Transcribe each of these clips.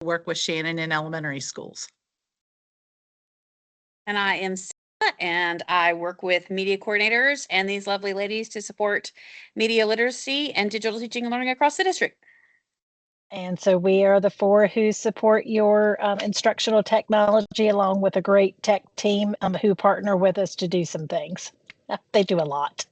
work with Shannon in elementary schools. And I am Sarah, and I work with media coordinators and these lovely ladies to support media literacy and digital teaching and learning across the district. And so we are the four who support your instructional technology, along with a great tech team who partner with us to do some things. They do a lot.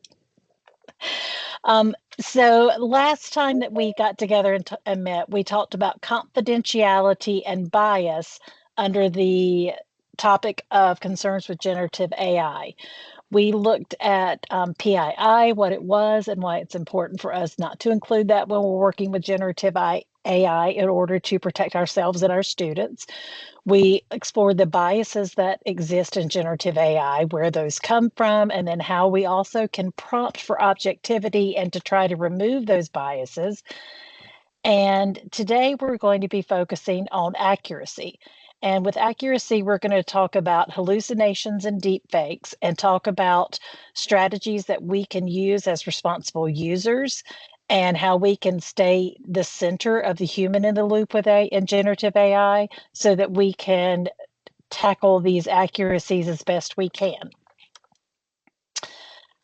So last time that we got together and met, we talked about confidentiality and bias under the topic of concerns with generative AI. We looked at PII, what it was, and why it's important for us not to include that when we're working with generative AI in order to protect ourselves and our students. We explored the biases that exist in generative AI, where those come from, and then how we also can prompt for objectivity and to try to remove those biases. And today we're going to be focusing on accuracy. And with accuracy, we're going to talk about hallucinations and deepfakes and talk about strategies that we can use as responsible users and how we can stay the center of the human in the loop with in generative AI so that we can tackle these accuracies as best we can.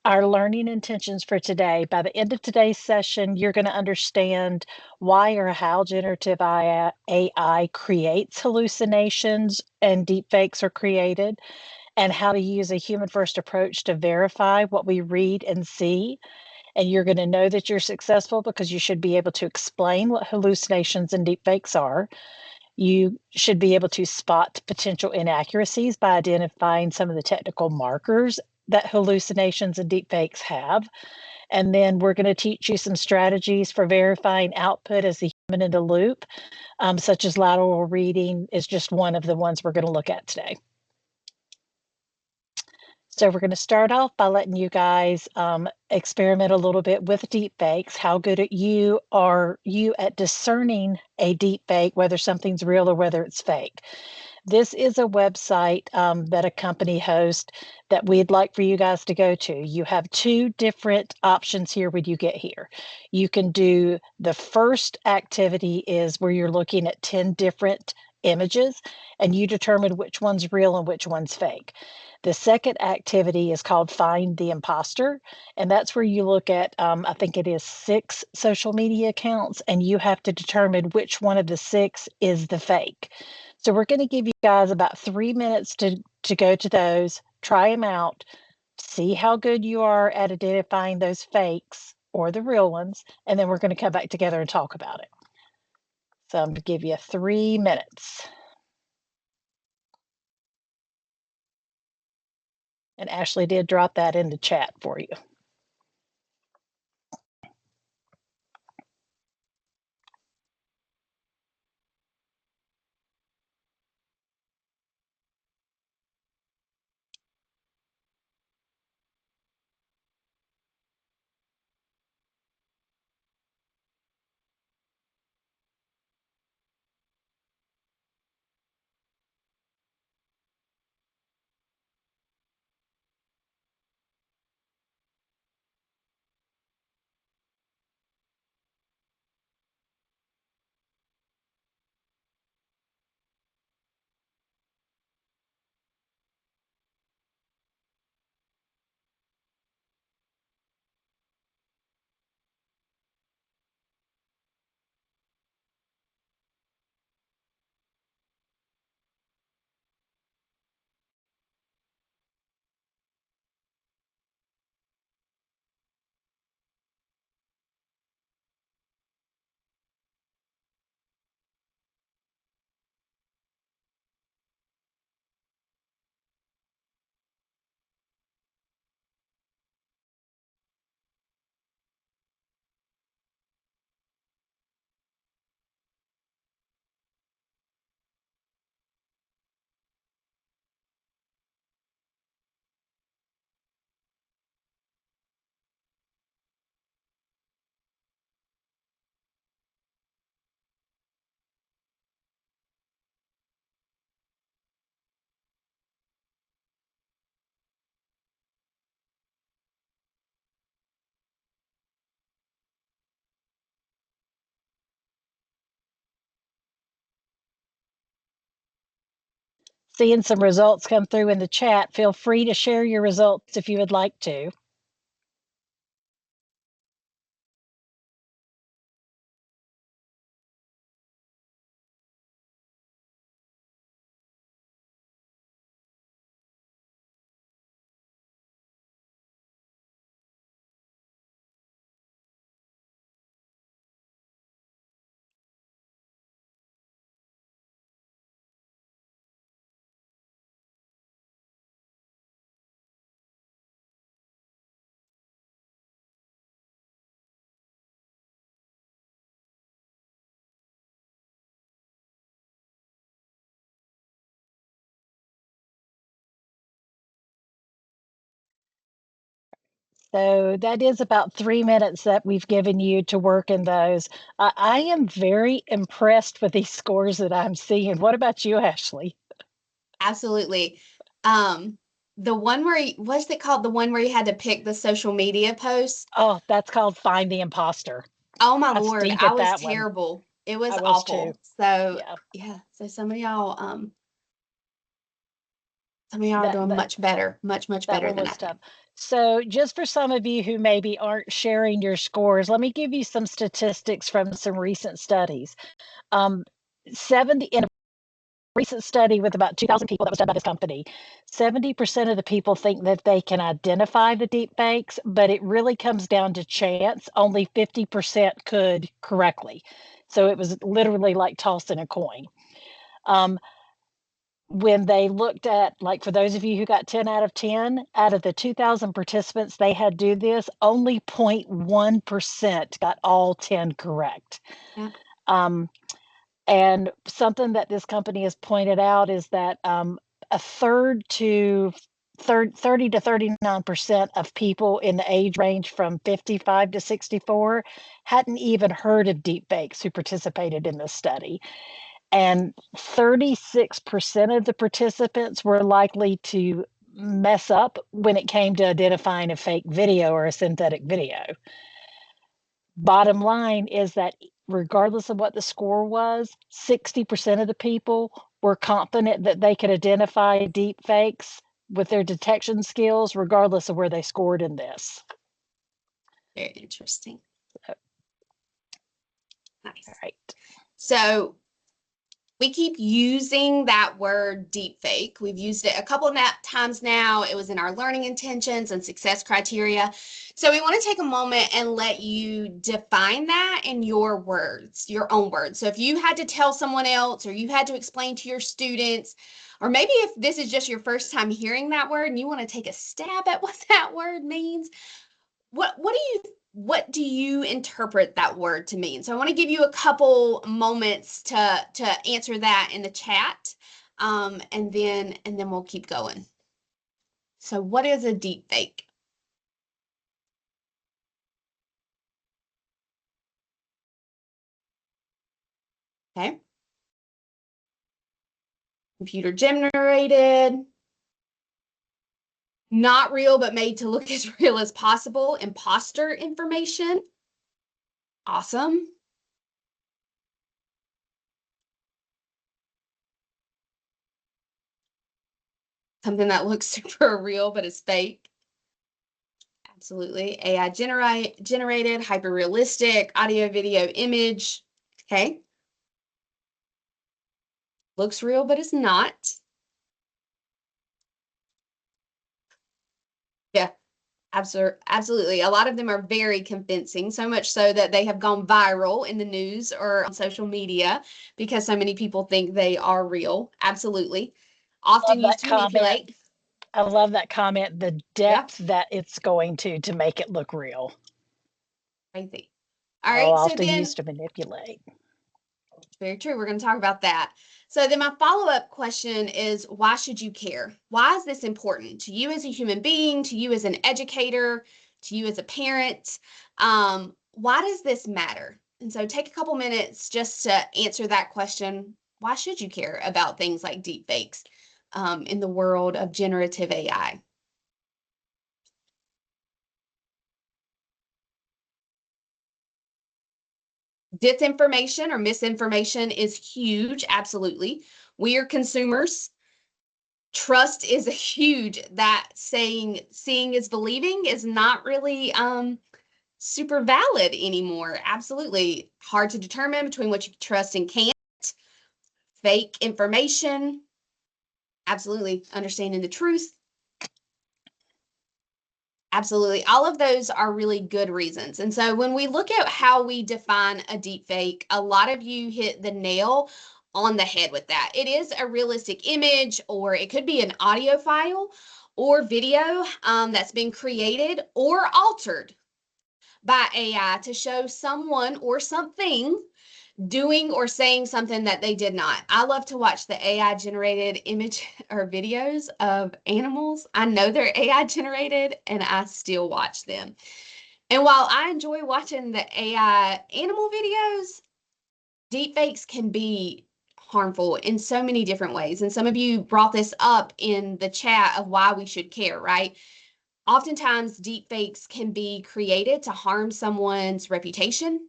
Our learning intentions for today: by the end of today's session, you're going to understand why or how generative AI creates hallucinations and deepfakes are created, and how to use a human-first approach to verify what we read and see. And you're going to know that you're successful because you should be able to explain what hallucinations and deepfakes are. You should be able to spot potential inaccuracies by identifying some of the technical markers that hallucinations and deepfakes have. And then we're going to teach you some strategies for verifying output as the human in the loop, such as lateral reading is just one of the ones we're going to look at today. So we're going to start off by letting you guys experiment a little bit with deepfakes. How good are you at discerning a deepfake, whether something's real or whether it's fake? This is a website that a company hosts that we'd like for you guys to go to. You have two different options here when you get here. You can do the first activity is where you're looking at 10 different images and you determine which one's real and which one's fake. The second activity is called Find the Imposter, and that's where you look at, I think it is 6 social media accounts, and you have to determine which one of the 6 is the fake. So we're going to give you guys about 3 minutes to go to those, try them out, see how good you are at identifying those fakes or the real ones, and then we're going to come back together and talk about it. So I'm going to give you 3 minutes. And Ashley did drop that in the chat for you. seeing some results come through in the chat. Feel free to share your results if you would like to. So that is about 3 minutes that we've given you to work in those. I am very impressed with these scores that I'm seeing. What about you, Ashley? Absolutely. The one where what's it called? The one where you had to pick the social media post. Oh, that's called Find the Imposter. Oh my I'm Lord, steep I at was that one. terrible. It was I was too. awful. So Yeah. yeah, so some of y'all are That doing that much better, much that better one than was I did. tough. So, just for some of you who maybe aren't sharing your scores, let me give you some statistics from some recent studies. 70 in a recent study with about 2,000 people that was done by this company, 70% of the people think that they can identify the deep fakes, but it really comes down to chance. Only 50% could correctly. So it was literally like tossing a coin. Um, when they looked at, like, for those of you who got 10 out of 10, out of the 2,000 participants they had do this, only 0.1% got all 10 correct. Yeah. And something that this company has pointed out is that a third to 30 to 39% of people in the age range from 55 to 64 hadn't even heard of deepfakes who participated in this study. And 36% of the participants were likely to mess up when it came to identifying a fake video or a synthetic video. Bottom line is that regardless of what the score was, 60% of the people were confident that they could identify deep fakes with their detection skills, regardless of where they scored in this. Very interesting. Nice. All right. So we keep using that word deepfake. We've used it a couple of times now. It was in our learning intentions and success criteria. So we want to take a moment and let you define that in your words, your own words. So if you had to tell someone else or you had to explain to your students, or maybe if this is just your first time hearing that word and you want to take a stab at what that word means, what do you interpret that word to mean? So I want to give you a couple moments to answer that in the chat, and then we'll keep going. So what is a deep fake? Okay. Computer generated, not real but made to look as real as possible, imposter information. Awesome. Something that looks super real but is fake. Absolutely. AI generated, hyper realistic, audio, video, image. Okay. Looks real, but is not. Yeah, absolutely. A lot of them are very convincing, so much so that they have gone viral in the news or on social media because so many people think they are real. Absolutely. Often Love used that to comment. manipulate. I love that comment, the Yeah, depth that it's going to make it look real. crazy. All Oh, right, so often then used to manipulate. very true. We're going to talk about that. So then my follow-up question is, why should you care? Why is this important to you as a human being, to you as an educator, to you as a parent? Why does this matter? And so take a couple minutes just to answer that question. Why should you care about things like deepfakes in the world of generative AI? Disinformation or misinformation is huge. Absolutely. We are consumers. trust is huge. That saying, seeing is believing, is not really super valid anymore. Absolutely hard to determine between what you trust and can't. Fake information, absolutely understanding the truth. Absolutely. All of those are really good reasons. And so when we look at how we define a deep fake, a lot of you hit the nail on the head with that. It is a realistic image, or it could be an audio file or video that's been created or altered by AI to show someone or something doing or saying something that they did not. I love to watch the AI generated image or videos of animals. I know they're AI generated and I still watch them. And while I enjoy watching the AI animal videos, deepfakes can be harmful in so many different ways. And some of you brought this up in the chat of why we should care, right? Oftentimes, deepfakes can be created to harm someone's reputation.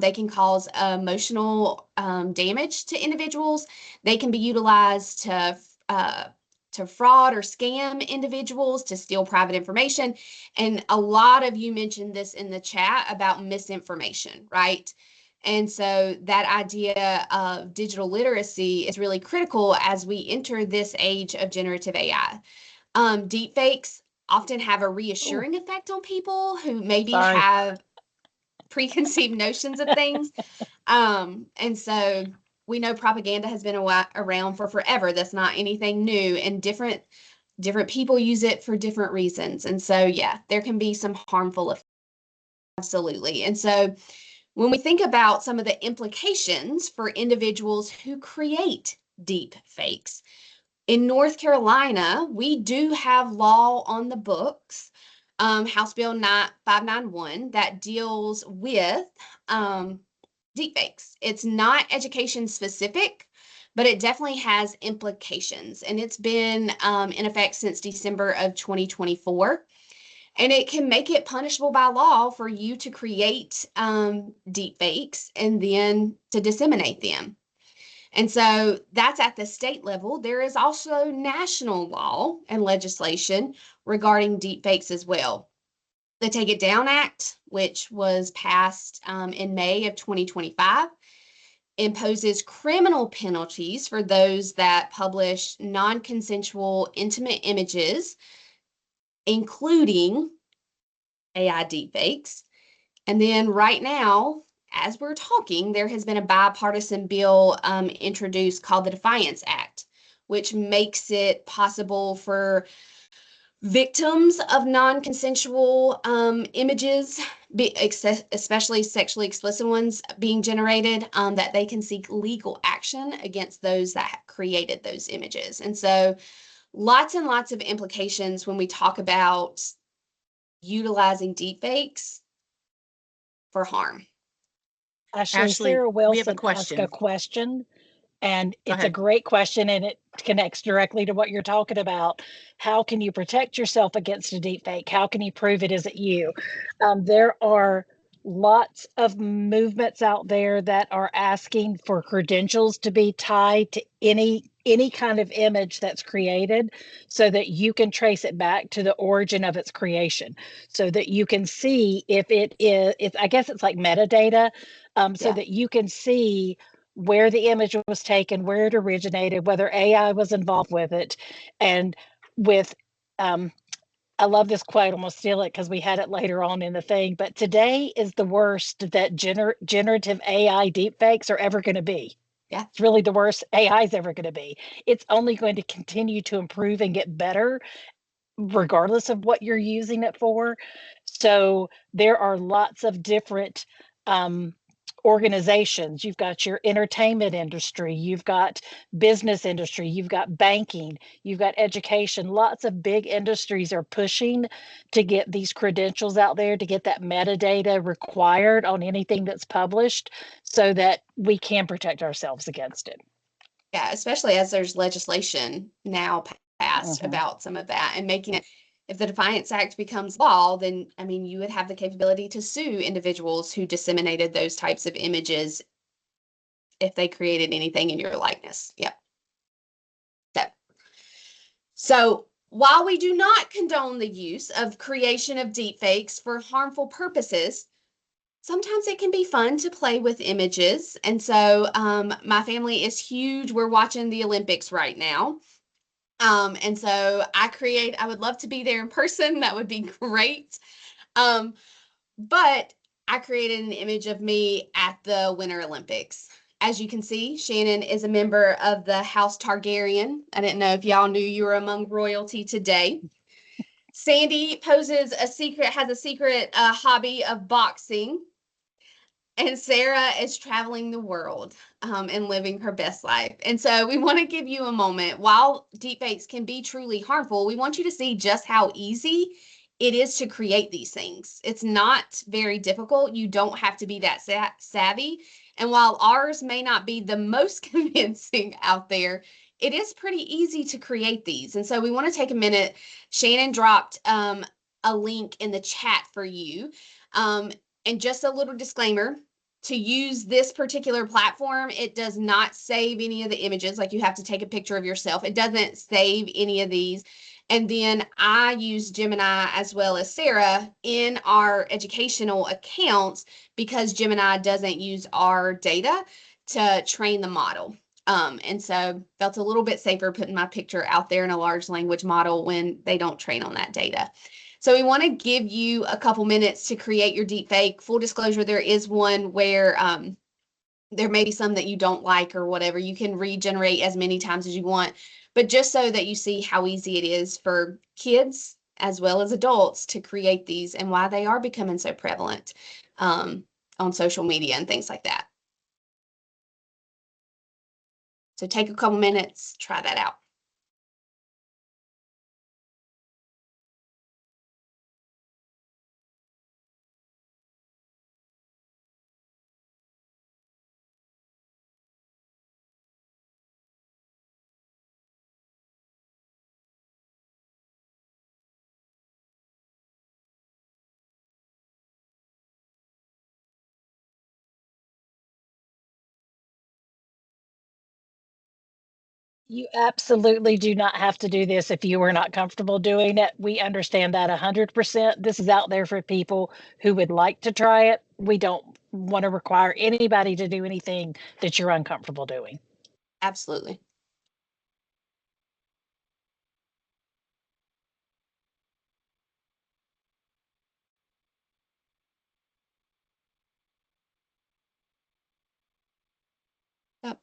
They can cause emotional damage to individuals. They can be utilized to fraud or scam individuals, to steal private information. And a lot of you mentioned this in the chat about misinformation, right? And so that idea of digital literacy is really critical as we enter this age of generative AI. Deepfakes often have a reassuring effect on people who maybe Sorry. have preconceived notions of things. And so we know propaganda has been around for forever. That's not anything new, and different people use it for different reasons. And so, yeah, there can be some harmful effects. Absolutely. And so when we think about some of the implications for individuals who create deep fakes, in North Carolina, we do have law on the books, House Bill 591, that deals with deepfakes. It's not education specific, but it definitely has implications. And it's been in effect since December of 2024. And it can make it punishable by law for you to create deepfakes and then to disseminate them. And so that's at the state level. There is also national law and legislation regarding deepfakes as well. The Take It Down Act, which was passed in May of 2025, imposes criminal penalties for those that publish non-consensual intimate images, including AI deepfakes. And then right now, as we're talking, there has been a bipartisan bill introduced called the Defiance Act, which makes it possible for victims of non-consensual images, especially sexually explicit ones being generated, that they can seek legal action against those that created those images. And so lots and lots of implications when we talk about utilizing deepfakes for harm. Ashley, Ashley, Sarah we have a Wilson asked a question. question, and Go it's a ahead. great question, and it connects directly to what you're talking about. How can you protect yourself against a deep fake? How can you prove it isn't you? There are lots of movements out there that are asking for credentials to be tied to any kind of image that's created, so that you can trace it back to the origin of its creation, so that you can see if it is, I guess it's like metadata, so Yeah. that you can see where the image was taken, where it originated, whether AI was involved with it. And with, I love this quote, I'm gonna steal it because we had it later on in the thing, but today is the worst that generative AI deepfakes are ever gonna be. Yeah. It's really the worst AI is ever gonna be. It's only going to continue to improve and get better regardless of what you're using it for. So there are lots of different organizations. You've got your entertainment industry, you've got business industry, you've got banking, you've got education. Lots of big industries are pushing to get these credentials out there, to get that metadata required on anything that's published, so that we can protect ourselves against it. Yeah, especially as there's legislation now passed Mhm. about some of that, and making it, if the Defiance Act becomes law, then I mean, you would have the capability to sue individuals who disseminated those types of images if they created anything in your likeness. Yep. So So while we do not condone the use of creation of deepfakes for harmful purposes, sometimes it can be fun to play with images. And so my family is huge. We're watching the Olympics right now. And so I would love to be there in person. That would be great. Um, but I created an image of me at the Winter Olympics. As you can see, Shannon is a member of the House Targaryen. I didn't know if y'all knew you were among royalty today. Sandy has a secret hobby of boxing. And Sarah is traveling the world and living her best life. And so we want to give you a moment. While deepfakes can be truly harmful, we want you to see just how easy it is to create these things. It's not very difficult. You don't have to be that savvy. And while ours may not be the most convincing out there, it is pretty easy to create these. And so we want to take a minute. Shannon dropped a link in the chat for you. And just a little disclaimer, to use this particular platform, it does not save any of the images. Like, you have to take a picture of yourself. It doesn't save any of these. And then I use Gemini as well as Sarah in our educational accounts because Gemini doesn't use our data to train the model. And so felt a little bit safer putting my picture out there in a large language model when they don't train on that data. So we want to give you a couple minutes to create your deep fake. Full disclosure, there is one where there may be some that you don't like or whatever. You can regenerate as many times as you want, but just so that you see how easy it is for kids as well as adults to create these and why they are becoming so prevalent on social media and things like that. So take a couple minutes, try that out. You absolutely do not have to do this if you are not comfortable doing it. We understand that 100%. This is out there for people who would like to try it. We don't want to require anybody to do anything that you're uncomfortable doing. Absolutely. Yep.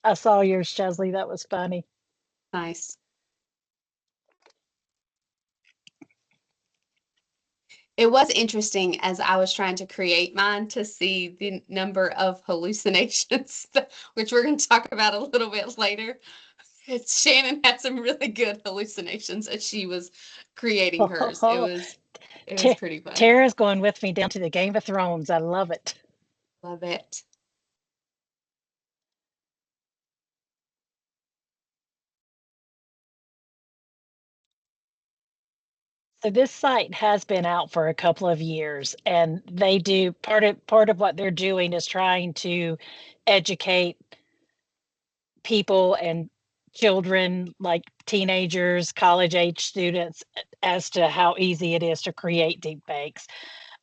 I saw yours, Chesley. That was funny. Nice. It was interesting as I was trying to create mine to see the number of hallucinations, which we're going to talk about a little bit later. Shannon had some really good hallucinations as she was creating hers. It was pretty fun. Tara's going with me down to the Game of Thrones. I love it. Love it. So this site has been out for a couple of years, and they do part of what they're doing is trying to educate people and children, like teenagers, college age students, as to how easy it is to create deep fakes.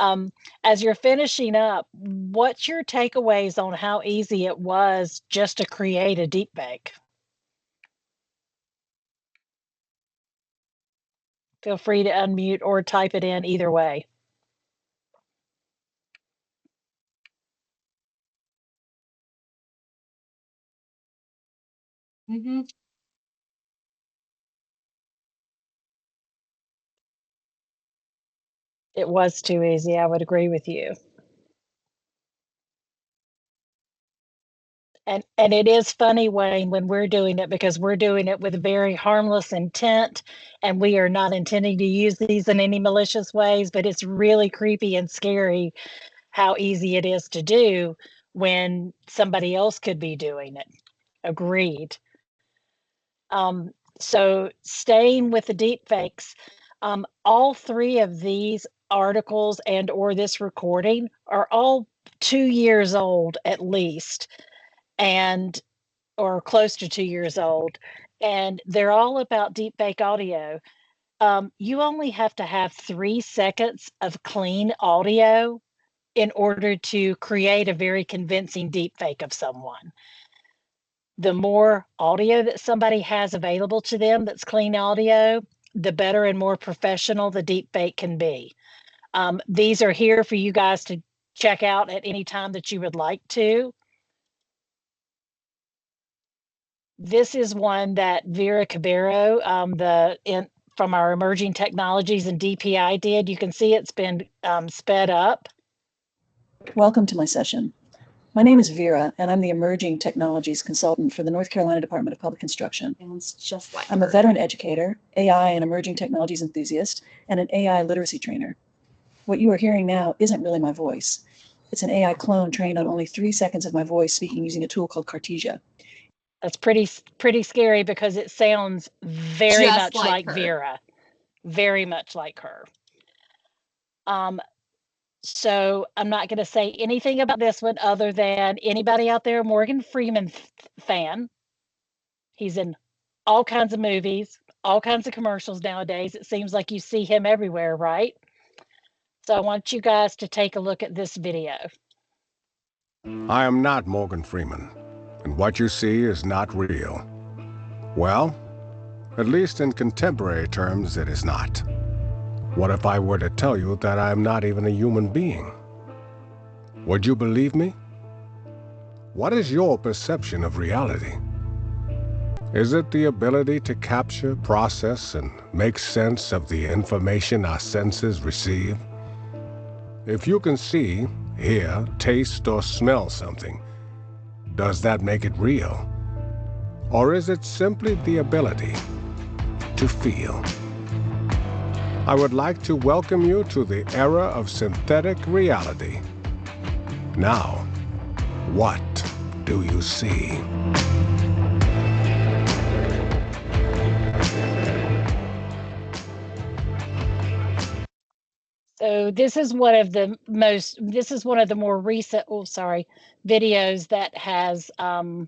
As you're finishing up, what's your takeaways on how easy it was just to create a deep fake? Feel free to unmute or type it in either way. Mm-hmm. It was too easy. I would agree with you. And it is funny, Wayne, when we're doing it because we're doing it with a very harmless intent, and we are not intending to use these in any malicious ways, but it's really creepy and scary how easy it is to do when somebody else could be doing it. Agreed. So staying with the deep fakes, all three of these articles and or this recording are all 2 years old at least, and or close to 2 years old, and they're all about deep fake audio. You only have to have 3 seconds of clean audio in order to create a very convincing deep fake of someone. The more audio that somebody has available to them that's clean audio, the better and more professional the deep fake can be. These are here for you guys to check out at any time that you would like to. This is one that Vera Cabero, from our Emerging Technologies and DPI did. You can see it's been sped up. Welcome to my session. My name is Vera, and I'm the Emerging Technologies Consultant for the North Carolina Department of Public Instruction. Sounds just like I'm a her. veteran educator, AI and emerging technologies enthusiast, and an AI literacy trainer. What you are hearing now isn't really my voice. It's an AI clone trained on only 3 seconds of my voice speaking using a tool called Cartesia. That's pretty scary because it sounds very Just much like like her. Vera, very much like her. So I'm not going to say anything about this one other than anybody out there, Morgan Freeman fan. He's in all kinds of movies, all kinds of commercials nowadays. It seems like you see him everywhere, right? So I want you guys to take a look at this video. I am not Morgan Freeman, and what you see is not real. Well, at least in contemporary terms, it is not. What if I were to tell you that I am not even a human being? Would you believe me? What is your perception of reality? Is it the ability to capture, process, and make sense of the information our senses receive? If you can see, hear, taste, or smell something, does that make it real? Or is it simply the ability to feel? I would like to welcome you to the era of synthetic reality. Now, what do you see? So this is one of the more recent, videos that has, hitting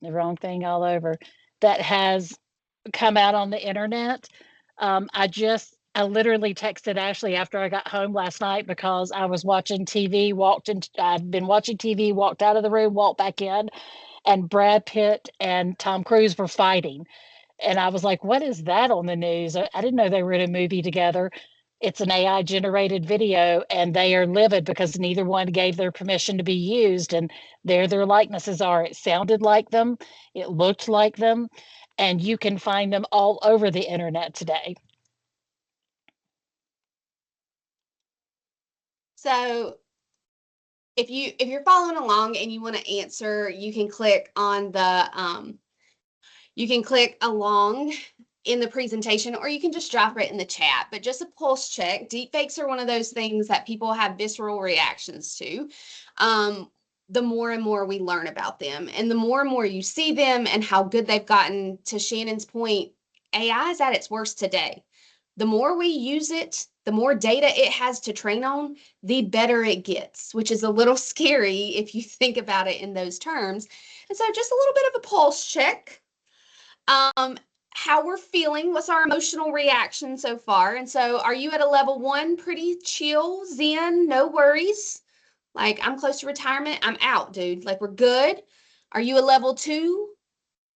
the wrong thing all over, that has come out on the internet. I literally texted Ashley after I got home last night because I was watching TV, I'd been watching TV, walked out of the room, walked back in, and Brad Pitt and Tom Cruise were fighting. And I was like, what is that on the news? I didn't know they were in a movie together. It's an AI generated video, and they are livid because neither one gave their permission to be used. And there their likenesses are. It sounded like them, it looked like them, and you can find them all over the internet today. So if you're following along and you want to answer, you can click on the you can click along in the presentation, or you can just drop it in the chat. But just a pulse check, deepfakes are one of those things that people have visceral reactions to. The more and more we learn about them, and the more and more you see them and how good they've gotten, to Shannon's point, AI is at its worst today. The more we use it, the more data it has to train on, the better it gets, which is a little scary if you think about it in those terms. And so just a little bit of a pulse check. How we're feeling, what's our emotional reaction so far? And so are you at a level 1, pretty chill, zen, no worries? Like, I'm close to retirement, I'm out, dude. Like, we're good. Are you a level 2?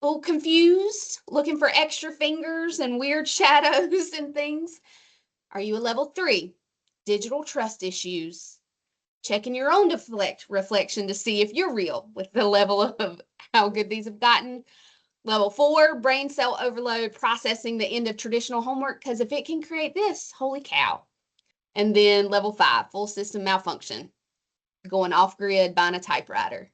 A little confused, looking for extra fingers and weird shadows and things? Are you a level 3? Digital trust issues. Checking your own reflection to see if you're real with the level of how good these have gotten. Level 4, brain cell overload, processing the end of traditional homework, because if it can create this, holy cow. And then level 5, full system malfunction, going off grid, buying a typewriter.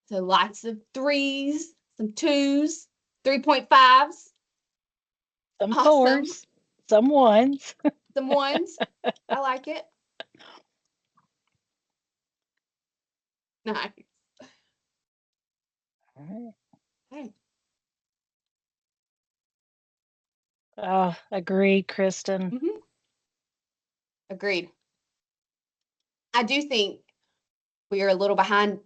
So lots of threes, some twos, 3.5s. Some Awesome. fours, some ones. Some ones. I like it. Nice. All right. Okay. Agreed, Kristen. Mhm. Agreed. I do think we are a little behind.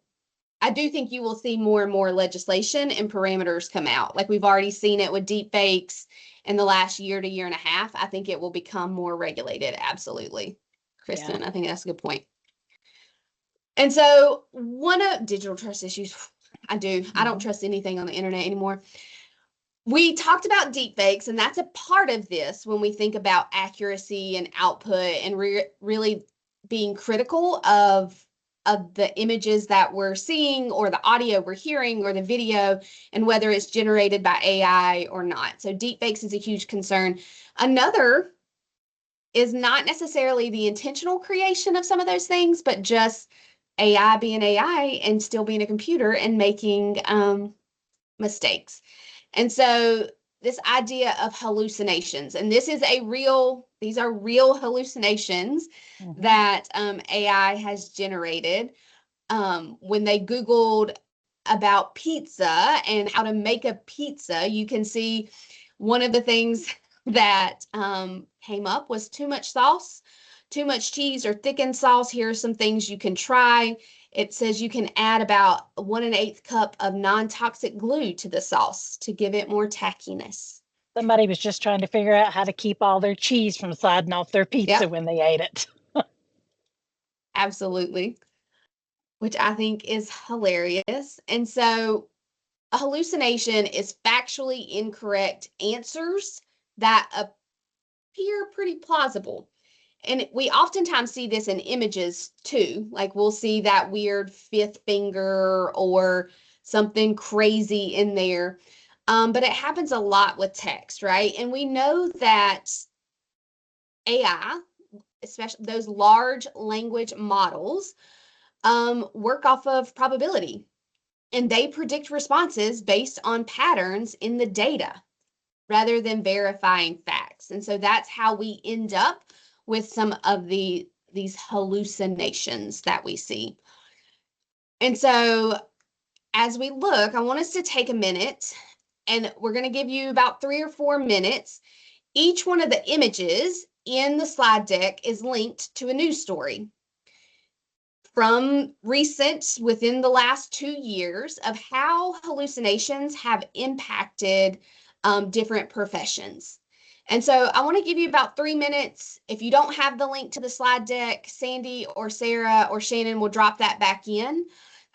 I do think you will see more and more legislation and parameters come out. Like we've already seen it with deep fakes in the last year to year and a half. I think it will become more regulated. Absolutely. Kristen, I think that's a good point. And so one of digital trust issues, I don't trust anything on the internet anymore. We talked about deep fakes, and that's a part of this when we think about accuracy and output and really being critical of the images that we're seeing or the audio we're hearing or the video and whether it's generated by AI or not. So deep fakes is a huge concern. Another is not necessarily the intentional creation of some of those things, but just AI being AI and still being a computer and making mistakes. And so this idea of hallucinations, and these are real hallucinations that AI has generated. When they Googled about pizza and how to make a pizza, you can see one of the things that came up was too much sauce, too much cheese or thickened sauce. Here are some things you can try. It says you can add about 1 1/8 cup of non-toxic glue to the sauce to give it more tackiness. Somebody was just trying to figure out how to keep all their cheese from sliding off their pizza when they ate it. Absolutely. Which I think is hilarious. And so a hallucination is factually incorrect answers that appear pretty plausible. And we oftentimes see this in images too. Like we'll see that weird fifth finger or something crazy in there. But it happens a lot with text, right? And we know that AI, especially those large language models, work off of probability. And they predict responses based on patterns in the data rather than verifying facts. And so that's how we end up with some of these hallucinations that we see. And so as we look, I want us to take a minute and we're going to give you about 3 or 4 minutes. Each one of the images in the slide deck is linked to a news story from recent within the last 2 years of how hallucinations have impacted different professions. And so I want to give you about 3 minutes. If you don't have the link to the slide deck, Sandy or Sarah or Shannon will drop that back in.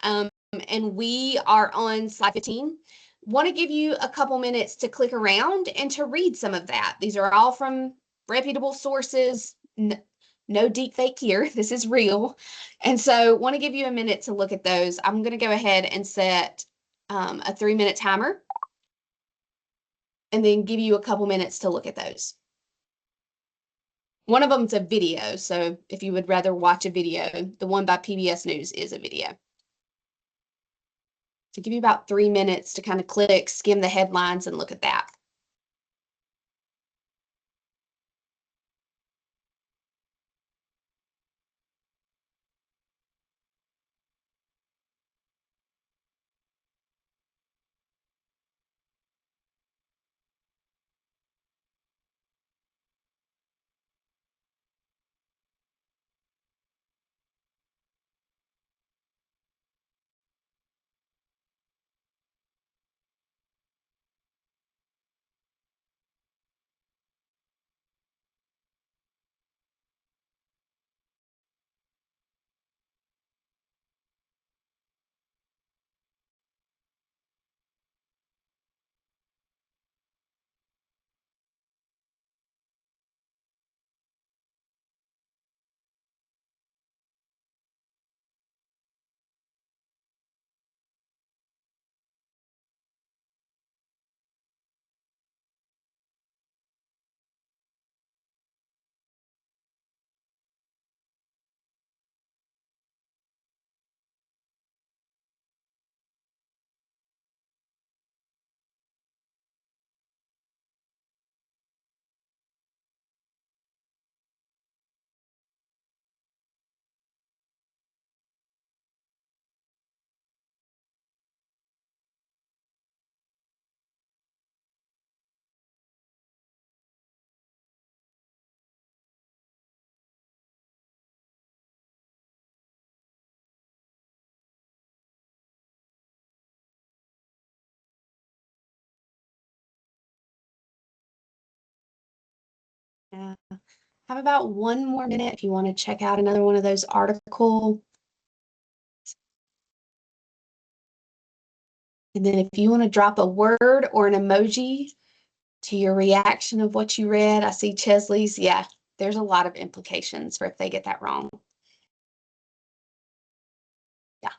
And we are on slide 15. Want to give you a couple minutes to click around and to read some of that. These are all from reputable sources. No deep fake here. This is real. And so want to give you a minute to look at those. I'm going to go ahead and set a 3-minute timer and then give you a couple minutes to look at those. One of them is a video. So if you would rather watch a video, the one by PBS News is a video. So give you about 3 minutes to kind of click, skim the headlines and look at that. have about 1 more minute if you want to check out another one of those articles. And then if you want to drop a word or an emoji to your reaction of what you read, I see Chesley's. Yeah, there's a lot of implications for if they get that wrong. Yeah.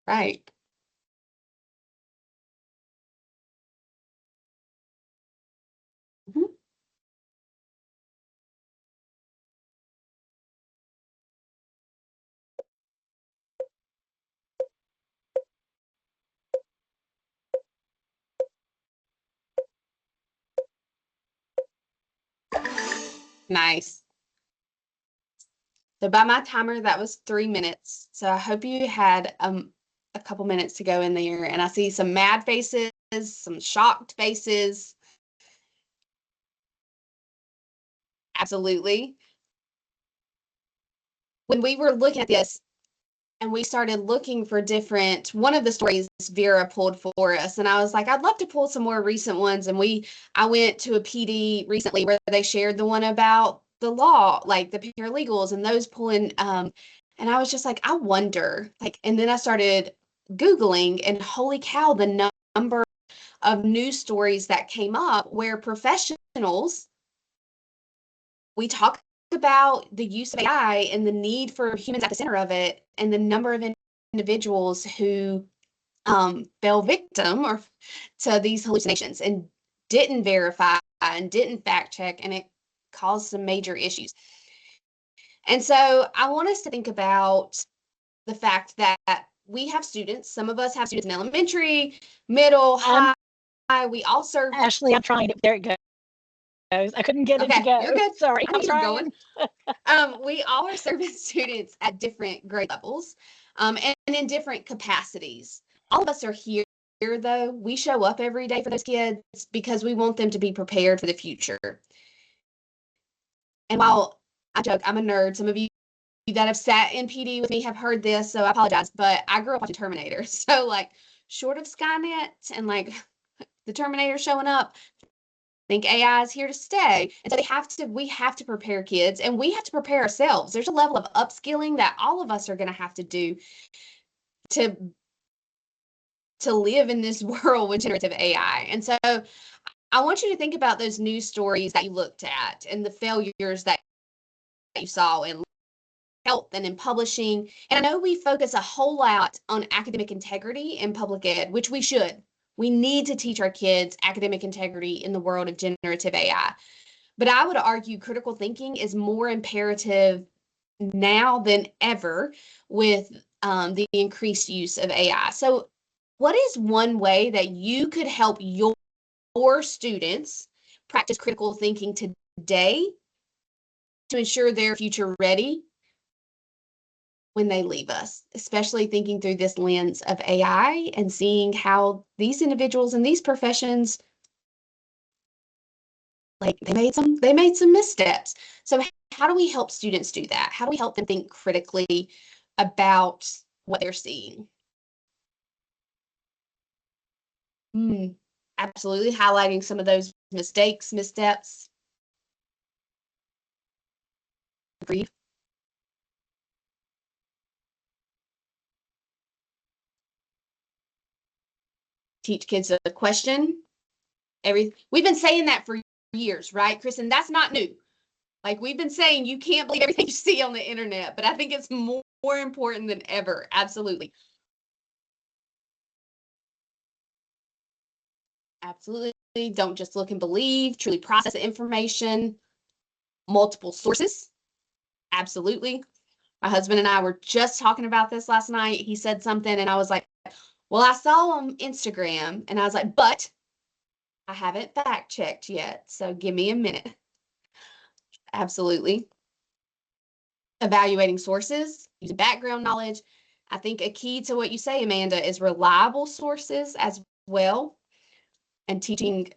Right. Mhm. Nice. So by my timer, that was 3 minutes. So I hope you had a couple minutes to go in there. And I see some mad faces, some shocked faces. Absolutely. When we were looking at this and we started looking for one of the stories Vera pulled for us, and I was like, I'd love to pull some more recent ones. And I went to a PD recently where they shared the one about the law, like the paralegals and those pulling, and I was just like, I wonder, like, and then I started Googling, and holy cow, the number of news stories that came up where professionals, we talk about the use of AI and the need for humans at the center of it, and the number of individuals who fell victim or to these hallucinations and didn't verify and didn't fact check, and it caused some major issues. And so I want us to think about the fact that we have students, some of us have students in elementary, middle, high, we all serve. Ashley, I'm trying it. There it goes. I couldn't get it to Okay, go. you're good. Sorry, I'm You're trying. We all are serving students at different grade levels, and in different capacities. All of us are here, though. We show up every day for those kids because we want them to be prepared for the future. And while I joke, I'm a nerd, some of you that have sat in PD with me have heard this, so I apologize, but I grew up watching Terminator. So, like, short of Skynet and, like, the Terminator showing up, think AI is here to stay. And so we have to prepare kids, and we have to prepare ourselves. There's a level of upskilling that all of us are going to have to do to live in this world with generative AI. And so I want you to think about those news stories that you looked at and the failures that you saw in health and in publishing. And I know we focus a whole lot on academic integrity in public ed, which we should. We need to teach our kids academic integrity in the world of generative AI. But I would argue critical thinking is more imperative now than ever with the increased use of AI. So what is one way that you could help your students practice critical thinking today to ensure they're future ready when they leave us, especially thinking through this lens of AI and seeing how these individuals in these professions, like they made some missteps. So how do we help students do that? How do we help them think critically about what they're seeing? Absolutely, highlighting some of those mistakes, missteps. Agreed. Teach kids a question. We've been saying that for years, right, Kristen? That's not new. Like, we've been saying you can't believe everything you see on the internet, but I think it's more important than ever. Absolutely. Absolutely. Don't just look and believe, truly process the information, multiple sources. Absolutely. My husband and I were just talking about this last night. He said something and I was like, well, I saw on Instagram, and I was like, but I haven't fact checked yet. So give me a minute. Absolutely. Evaluating sources, using background knowledge. I think a key to what you say, Amanda, is reliable sources as well, and teaching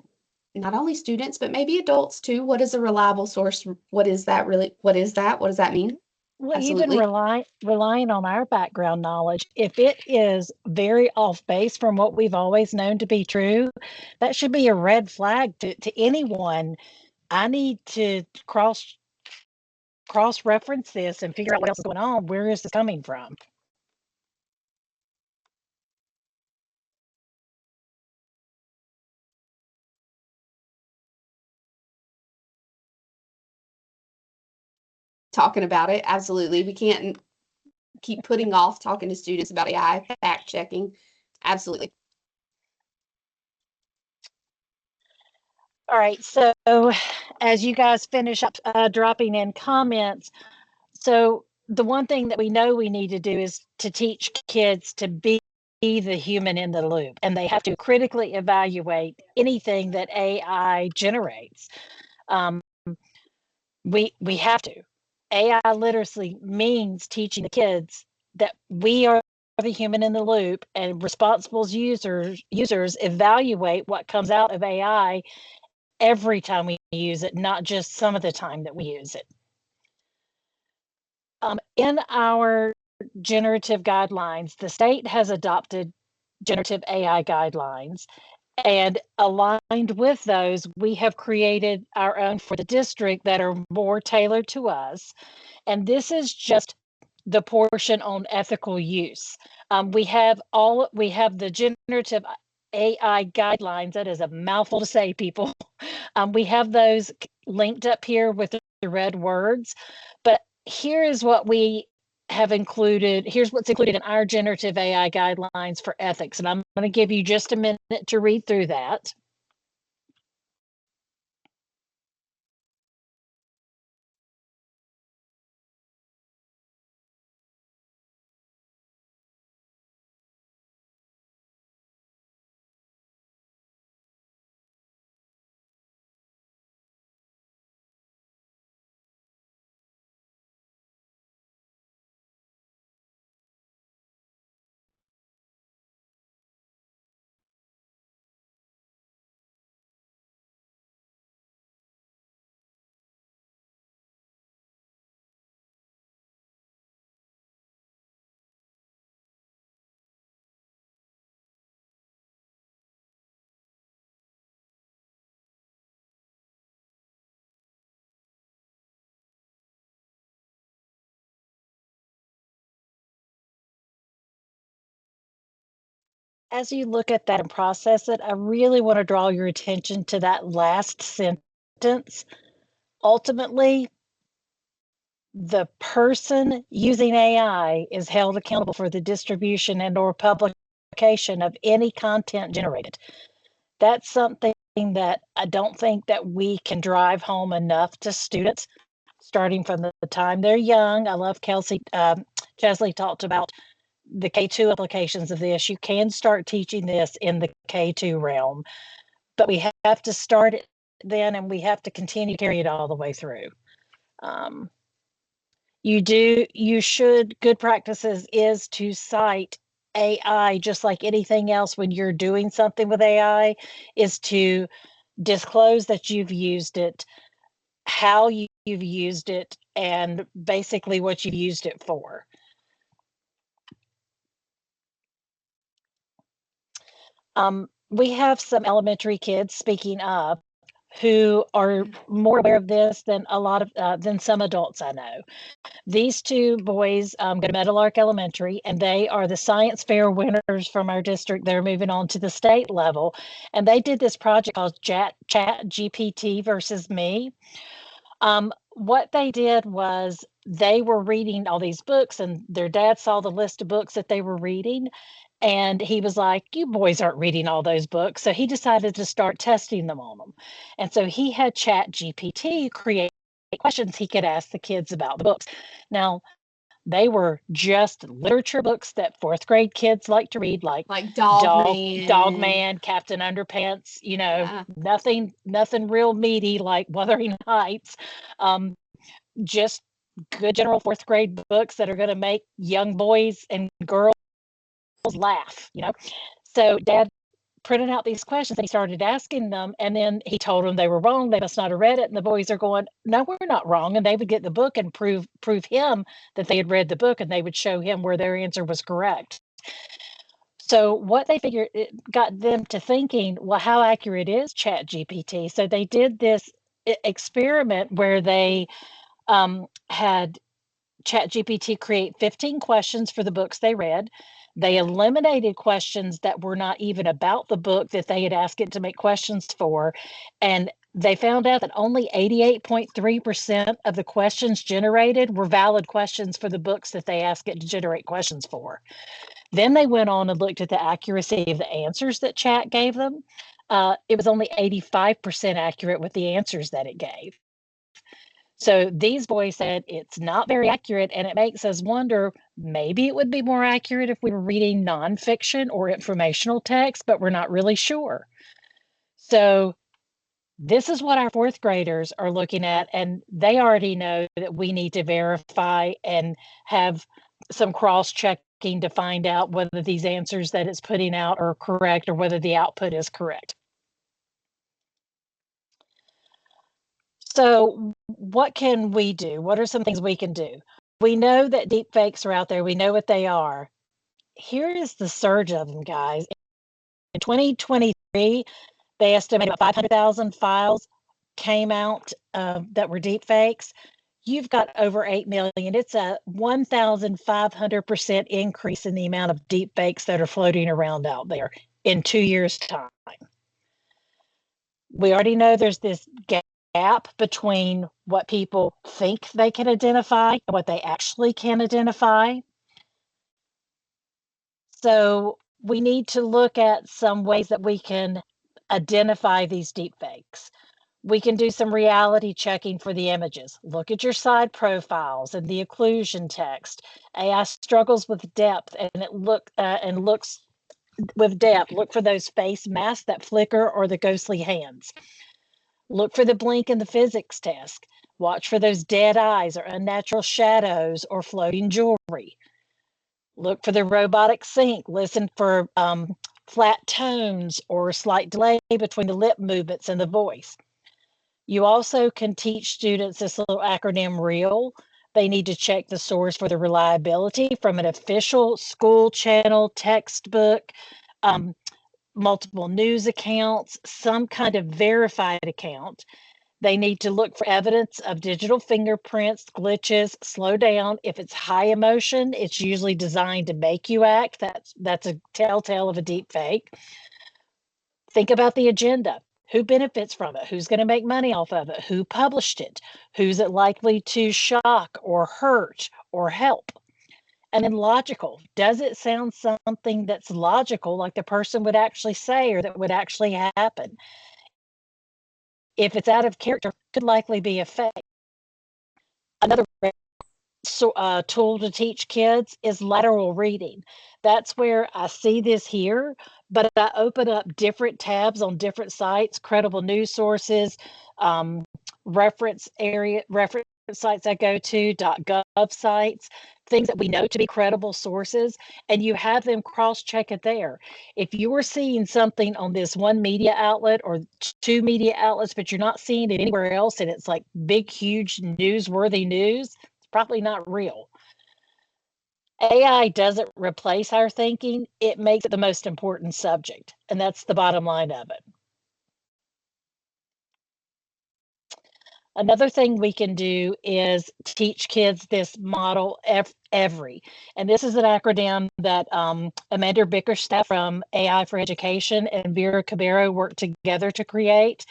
not only students, but maybe adults too. What is a reliable source? What is that really? What is that? What does that mean? Well, even Absolutely. relying on our background knowledge, if it is very off base from what we've always known to be true, that should be a red flag to anyone. I need to cross reference this and figure out what else is going on. Where is this coming from? Talking about it. Absolutely. We can't keep putting off talking to students about AI, fact checking. Absolutely. All right. So as you guys finish up dropping in comments, so the one thing that we know we need to do is to teach kids to be the human in the loop, and they have to critically evaluate anything that AI generates. Um, we have to. AI literacy means teaching the kids that we are the human in the loop, and responsible users evaluate what comes out of AI every time we use it, not just some of the time that we use it. In our generative guidelines, the state has adopted generative AI guidelines, and aligned with those, we have created our own for the district that are more tailored to us. And this is just the portion on ethical use. We have the generative AI guidelines. That is a mouthful to say, people. We have those linked up here with the red words. But here is what we have included. Here's what's included in our generative AI guidelines for ethics. And I'm going to give you just a minute to read through that. As you look at that and process it, I really want to draw your attention to that last sentence. Ultimately, the person using AI is held accountable for the distribution and or publication of any content generated. That's something that I don't think that we can drive home enough to students, starting from the time they're young. I love Chesley talked about the K2 applications of this. You can start teaching this in the K2 realm, but we have to start it then, and we have to continue to carry it all the way through. Good practices is to cite AI, just like anything else when you're doing something with AI, is to disclose that you've used it, how you've used it, and basically what you've used it for. We have some elementary kids, speaking of, who are more aware of this than than some adults I know. These two boys go to Meadowlark Elementary, and they are the science fair winners from our district. They're moving on to the state level, and they did this project called Chat GPT versus Me. What they did was they were reading all these books, and their dad saw the list of books that they were reading, and he was like, "You boys aren't reading all those books." So he decided to start testing them on them. And so he had Chat GPT create questions he could ask the kids about the books. Now, they were just literature books that fourth grade kids like to read, like Dog Man, Captain Underpants, nothing real meaty like Wuthering Heights. Just good general fourth grade books that are going to make young boys and girls laugh. So Dad printed out these questions and he started asking them, and then he told them they were wrong. They must not have read it. And the boys are going, no, we're not wrong. And they would get the book and prove him that they had read the book, and they would show him where their answer was correct. So what they figured, it got them to thinking, well, how accurate is ChatGPT? So they did this experiment where they had ChatGPT create 15 questions for the books they read. They eliminated questions that were not even about the book that they had asked it to make questions for. And they found out that only 88.3% of the questions generated were valid questions for the books that they asked it to generate questions for. Then they went on and looked at the accuracy of the answers that Chat gave them. It was only 85% accurate with the answers that it gave. So these boys said it's not very accurate, and it makes us wonder, maybe it would be more accurate if we were reading nonfiction or informational text, but we're not really sure. So this is what our fourth graders are looking at, and they already know that we need to verify and have some cross-checking to find out whether these answers that it's putting out are correct or whether the output is correct. So what can we do? What are some things we can do? We know that deep fakes are out there. We know what they are. Here is the surge of them, guys. In 2023, they estimated about 500,000 files came out that were deep fakes. You've got over 8 million. It's a 1,500% increase in the amount of deep fakes that are floating around out there in 2 years' time. We already know there's this gap between what people think they can identify and what they actually can identify. So we need to look at some ways that we can identify these deep fakes. We can do some reality checking for the images. Look at your side profiles and the occlusion text. AI struggles with depth, and it looks with depth. Look for those face masks that flicker or the ghostly hands. Look for the blink in the physics test. Watch for those dead eyes or unnatural shadows or floating jewelry. Look for the robotic sync. Listen for flat tones or a slight delay between the lip movements and the voice. You also can teach students this little acronym REAL. They need to check the source for the reliability from an official school channel, textbook, multiple news accounts, some kind of verified account. They need to look for evidence of digital fingerprints, glitches, slow down. If it's high emotion, it's usually designed to make you act. That's a telltale of a deep fake. Think about the agenda. Who benefits from it? Who's going to make money off of it? Who published it? Who's it likely to shock or hurt or help? And then logical. Does it sound something that's logical, like the person would actually say or that would actually happen? If it's out of character, it could likely be a fake. Another tool to teach kids is lateral reading. That's where I see this here, but I open up different tabs on different sites, credible news sources, reference sites I go to, .gov sites, things that we know to be credible sources, and you have them cross-check it there. If you are seeing something on this one media outlet or two media outlets, but you're not seeing it anywhere else, and it's like big, huge, newsworthy news, it's probably not real. AI doesn't replace our thinking, it makes it the most important subject, and that's the bottom line of it. Another thing we can do is teach kids this model EVERY. And this is an acronym that Amanda Bickerstaff from AI for Education and Vera Cabero worked together to create.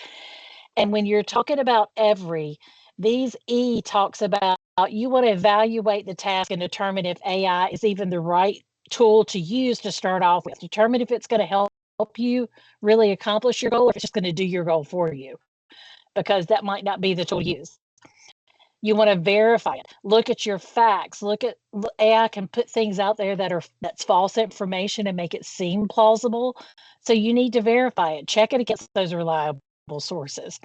And when you're talking about EVERY, these E talks about you want to evaluate the task and determine if AI is even the right tool to use to start off with. Determine if it's going to help you really accomplish your goal or if it's just going to do your goal for you, because that might not be the tool to use. You want to verify it. Look at your facts. AI can put things out there that's false information and make it seem plausible. So you need to verify it. Check it against those reliable sources.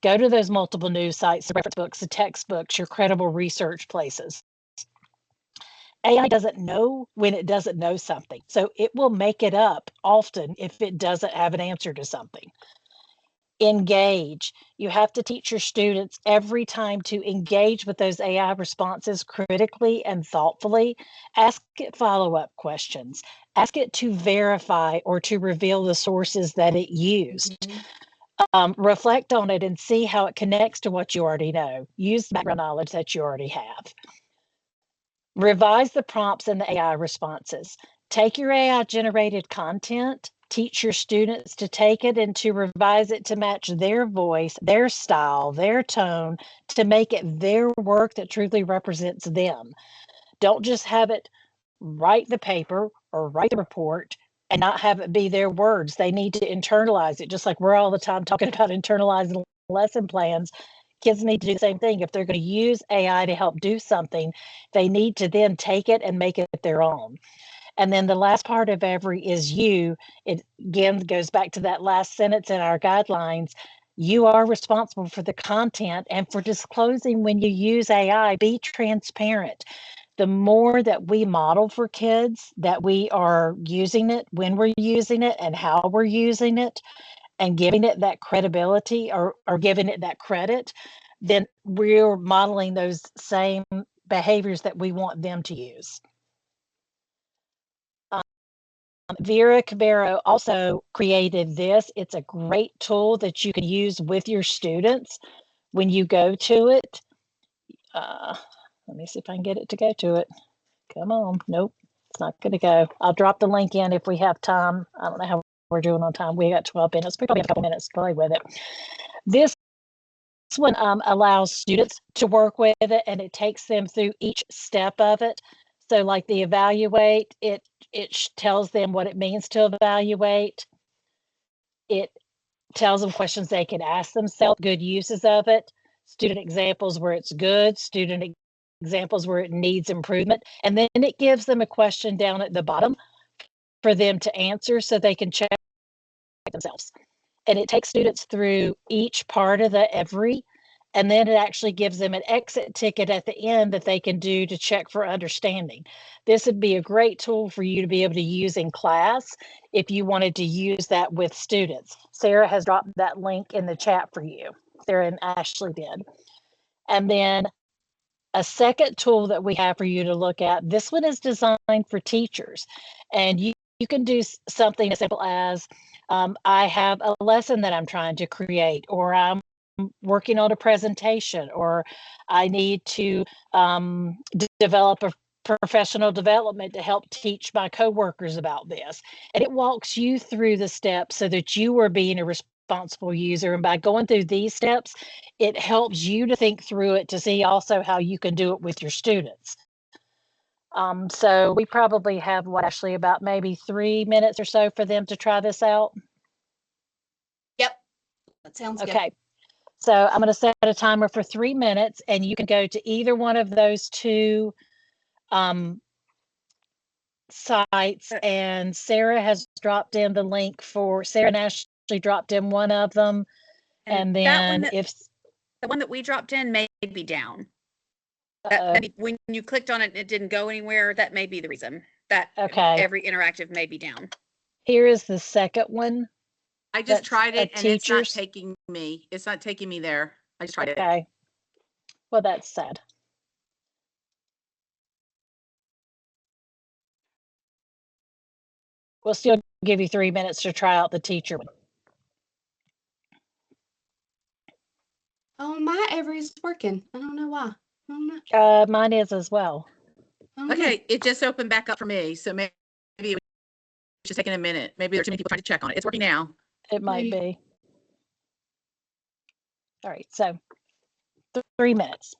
Go to those multiple news sites, the reference books, the textbooks, your credible research places. AI doesn't know when it doesn't know something. So it will make it up often if it doesn't have an answer to something. Engage. You have to teach your students every time to engage with those AI responses critically and thoughtfully. Ask it follow-up questions. Ask it to verify or to reveal the sources that it used. Reflect on it and see how it connects to what you already know. Use the background knowledge that you already have. Revise the prompts and the AI responses. Take your AI generated content, teach your students to take it and to revise it to match their voice, their style, their tone, to make it their work that truly represents them. Don't just have it write the paper or write the report and not have it be their words. They need to internalize it, just like we're all the time talking about internalizing lesson plans. Kids need to do the same thing. If they're going to use AI to help do something, they need to then take it and make it their own. And then the last part of every is you. It again goes back to that last sentence in our guidelines. You are responsible for the content and for disclosing when you use AI. Be transparent. The more that we model for kids that we are using it, when we're using it, and how we're using it, and giving it that credibility or giving it that credit, then we're modeling those same behaviors that we want them to use. Vera Cabero also created this. It's a great tool that you can use with your students when you go to it. Let me see if I can get it to go to it. Come on. Nope, it's not going to go. I'll drop the link in if we have time. I don't know how we're doing on time. We got 12 minutes. We probably have a couple minutes to play with it. This one allows students to work with it, and it takes them through each step of it. So like the evaluate, it tells them what it means to evaluate. It tells them questions they can ask themselves, good uses of it, student examples where it's good, student examples where it needs improvement. And then it gives them a question down at the bottom for them to answer so they can check themselves. And it takes students through each part of the every, and then it actually gives them an exit ticket at the end that they can do to check for understanding. This would be a great tool for you to be able to use in class if you wanted to use that with students. Sarah has dropped that link in the chat for you. Sarah and Ashley did. And then a second tool that we have for you to look at, this one is designed for teachers. And you can do something as simple as, I have a lesson that I'm trying to create, or I'm working on a presentation, or I need to develop a professional development to help teach my coworkers about this. And it walks you through the steps so that you are being a responsible user. And by going through these steps, it helps you to think through it to see also how you can do it with your students. So we probably have, what, Ashley, about maybe 3 minutes or so for them to try this out? Yep, that sounds good. Okay. So I'm going to set a timer for 3 minutes, and you can go to either one of those two sites. And Sarah has dropped in the link for, Sarah and Ashley dropped in one of them. And then if the one that we dropped in may be down. Uh-oh. Maybe when you clicked on it, it didn't go anywhere. That may be the reason that Okay. every interactive may be down. Here is the second one. I just That's tried it and it's not teachers. taking me. It's not taking me there. I just tried it. Okay. Well, that's sad. We'll still give you 3 minutes to try out the teacher one. Oh, my Every's working. I don't know why. I don't know. Mine is as well. I don't know. Okay, it just opened back up for me. So maybe it was just taking a minute. Maybe there are too many people trying to check on it. It's working now. It might Maybe. be. All right, so 3 minutes.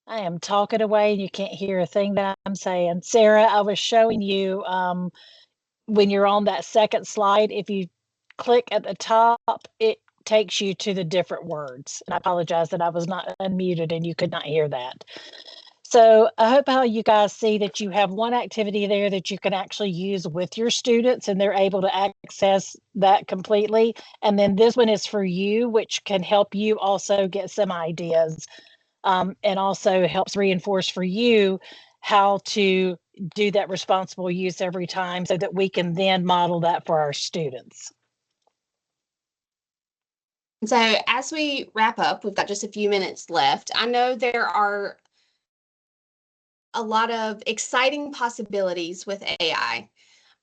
I am talking away and you can't hear a thing that I'm saying. Sarah, I was showing you when you're on that second slide, if you click at the top, it takes you to the different words. And I apologize that I was not unmuted and you could not hear that. So I hope how you guys see that you have one activity there that you can actually use with your students and they're able to access that completely. And then this one is for you, which can help you also get some ideas, and also helps reinforce for you how to do that responsible use every time so that we can then model that for our students. So as we wrap up, we've got just a few minutes left. I know there are a lot of exciting possibilities with AI.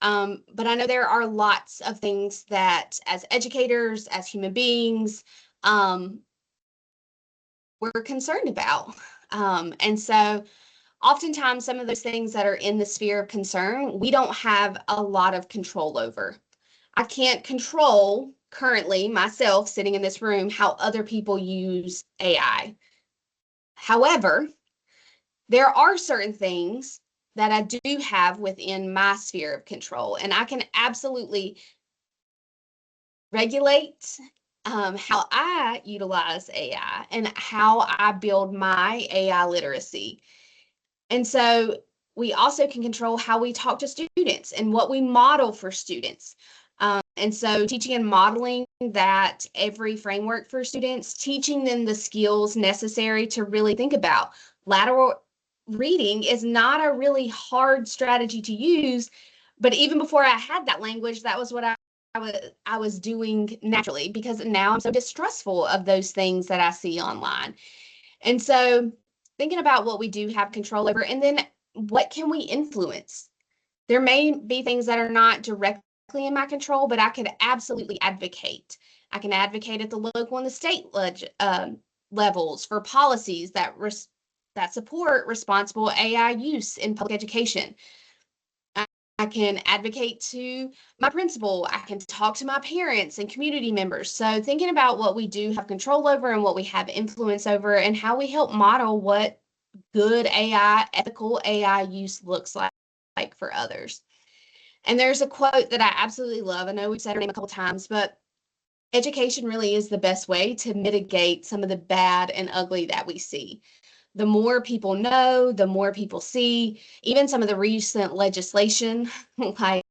But I know there are lots of things that as educators, as human beings, we're concerned about. And so oftentimes some of those things that are in the sphere of concern, we don't have a lot of control over. I can't control currently myself sitting in this room how other people use AI. However, there are certain things that I do have within my sphere of control, and I can absolutely regulate how I utilize AI and how I build my AI literacy. And so we also can control how we talk to students and what we model for students. And so teaching and modeling that every framework for students, teaching them the skills necessary to really think about. Lateral reading is not a really hard strategy to use, but even before I had that language, that was what I was doing naturally, because now I'm so distrustful of those things that I see online. And so thinking about what we do have control over, and then what can we influence? There may be things that are not directly in my control, but I could absolutely advocate. I can advocate at the local and the state levels for policies that support responsible AI use in public education. I can advocate to my principal. I can talk to my parents and community members. So thinking about what we do have control over and what we have influence over and how we help model what good AI, ethical AI use looks like for others. And there's a quote that I absolutely love. I know we've said her name a couple times, but education really is the best way to mitigate some of the bad and ugly that we see. The more people know, the more people see, even some of the recent legislation, like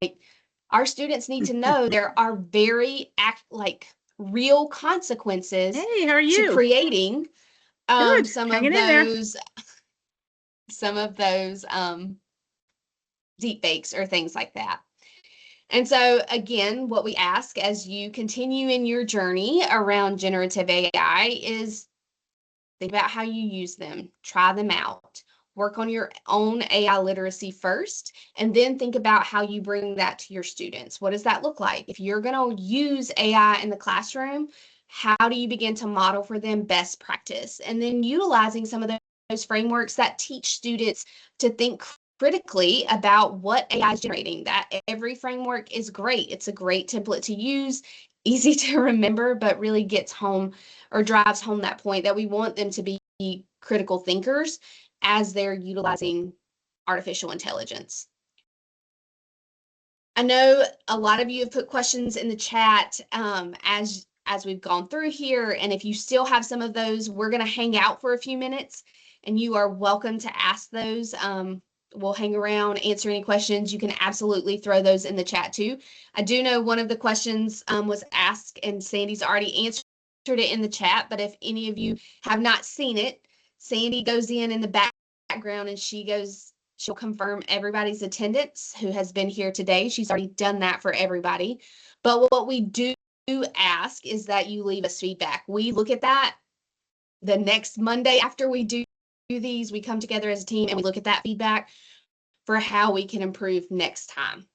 our students need to know there are very real consequences Hey, how are to you? creating Good. some Hanging of in there. those deep fakes or things like that. And so again, what we ask as you continue in your journey around generative AI is think about how you use them, try them out, work on your own AI literacy first, and then think about how you bring that to your students. What does that look like? If you're going to use AI in the classroom, how do you begin to model for them best practice? And then utilizing some of those frameworks that teach students to think critically about what AI is generating. That every framework is great. It's a great template to use, easy to remember, but really gets home or drives home that point that we want them to be critical thinkers as they're utilizing artificial intelligence. I know a lot of you have put questions in the chat as we've gone through here, and if you still have some of those, we're going to hang out for a few minutes, and you are welcome to ask those. We'll hang around, answer any questions. You can absolutely throw those in the chat too. I do know one of the questions was asked, and Sandy's already answered it in the chat, but if any of you have not seen it, Sandy goes in the background and she'll confirm everybody's attendance who has been here today. She's already done that for everybody. But what we do ask is that you leave us feedback. We look at that the next Monday after we do these. We come together as a team and we look at that feedback for how we can improve next time.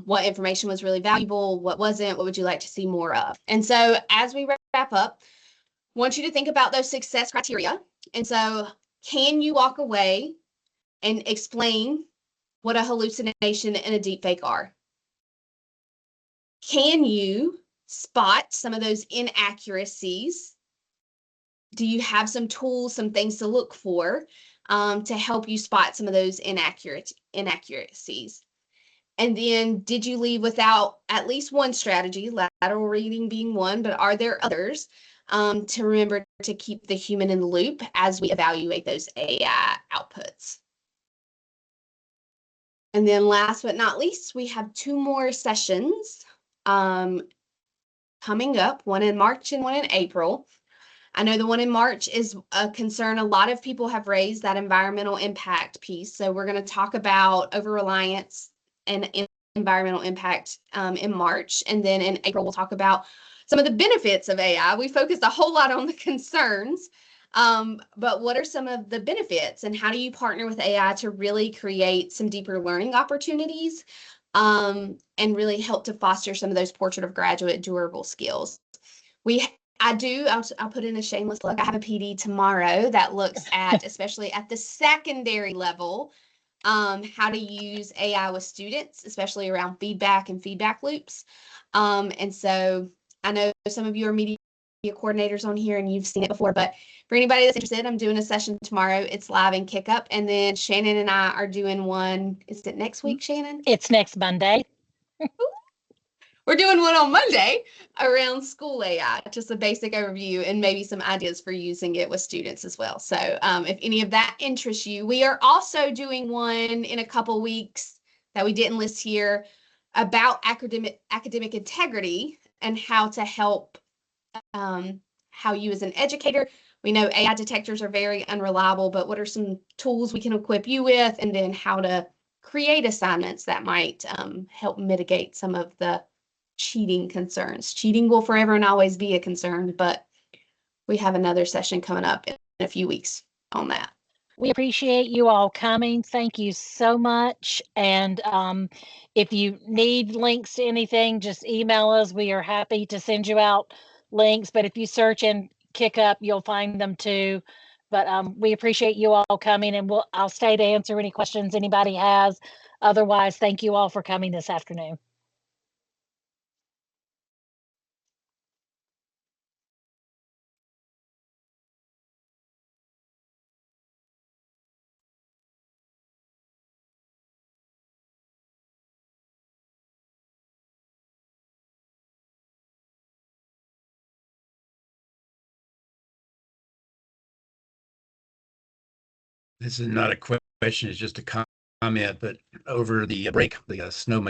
What information was really valuable, what wasn't, what would you like to see more of? And so as we wrap up, I want you to think about those success criteria. And so can you walk away and explain what a hallucination and a deepfake are? Can you spot some of those inaccuracies do you have some tools, some things to look for to help you spot some of those inaccuracies? And then did you leave without at least one strategy, lateral reading being one, but are there others to remember to keep the human in the loop as we evaluate those AI outputs? And then last but not least, we have 2 more sessions coming up, one in March and one in April. I know the one in March is a concern. A lot of people have raised that environmental impact piece. So we're going to talk about over-reliance and environmental impact in March. And then in April, we'll talk about some of the benefits of AI. We focused a whole lot on the concerns, but what are some of the benefits and how do you partner with AI to really create some deeper learning opportunities and really help to foster some of those portrait of graduate durable skills? I'll put in a shameless plug. I have a PD tomorrow that looks at, especially at the secondary level, how to use AI with students, especially around feedback and feedback loops. And so I know some of you are media coordinators on here and you've seen it before, but for anybody that's interested, I'm doing a session tomorrow. It's live in Kickup. And then Shannon and I are doing one. Is it next week, Shannon? It's next Monday. We're doing one on Monday around school AI, just a basic overview and maybe some ideas for using it with students as well. So if any of that interests you, we are also doing one in a couple weeks that we didn't list here about academic integrity and how to help how you as an educator. We know AI detectors are very unreliable, but what are some tools we can equip you with, and then how to create assignments that might help mitigate some of the cheating concerns. Cheating will forever and always be a concern, but we have another session coming up in a few weeks on that. We appreciate you all coming. Thank you so much. And if you need links to anything, just email us. We are happy to send you out links. But if you search in Kickup, you'll find them too. But we appreciate you all coming, and I'll stay to answer any questions anybody has. Otherwise, thank you all for coming this afternoon. This is not a question, it's just a comment, but over the break, the snow